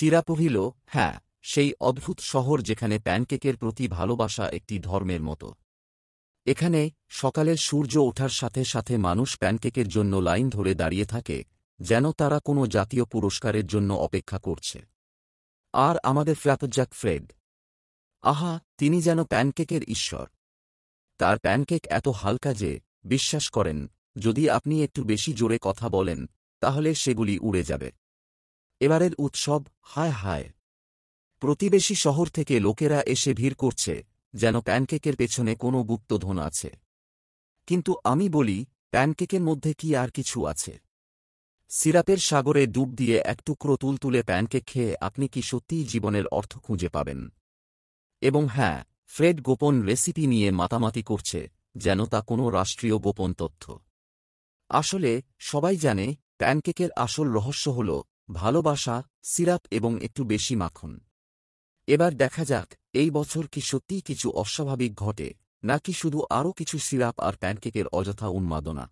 সিরা কহিল, হ্যাঁ, সেই অদ্ভুত শহর যেখানে প্যানকেকের প্রতি ভালোবাসা একটি ধর্মের মতো। এখানে সকালের সূর্য ওঠার সাথে সাথে মানুষ প্যানকেকের জন্য লাইন ধরে দাঁড়িয়ে থাকে, যেন তারা কোনো জাতীয় পুরস্কারের জন্য অপেক্ষা করছে। আর আমাদের ফ্ল্যাপজ্যাক ফ্রেড, আহা, তিনি যেন প্যানকেকের ঈশ্বর। তার প্যানকেক এত হালকা যে, বিশ্বাস করেন, যদি আপনি একটু বেশি জোরে কথা বলেন, তাহলে সেগুলি উড়ে যাবে। এবারের উৎসব, হায় হায়! প্রতিবেশী শহর থেকে লোকেরা এসে ভিড় করছে, যেন প্যানকেকের পেছনে কোনো গুপ্তধন আছে। কিন্তু আমি বলি, প্যানকেকের মধ্যে কি আর কিছু আছে? সিরাপের সাগরে ডুব দিয়ে এক টুকরো তুলতুলে প্যানকেক খেয়ে আপনি কি সত্যিই জীবনের অর্থ খুঁজে পাবেন? এবং হ্যাঁ, ফ্রেড গোপন রেসিপি নিয়ে মাতামাতি করছে, যেন তা কোনো রাষ্ট্রীয় গোপন তথ্য। আসলে সবাই জানে, প্যানকেকের আসল রহস্য হল ভালোবাসা, সিরাপ এবং একটু বেশি মাখন। এবার দেখা যাক, এই বছর কি সত্যিই কিছু অস্বাভাবিক ঘটে, নাকি শুধু আরও কিছু সিরাপ আর প্যানকেকের অযথা উন্মাদনা।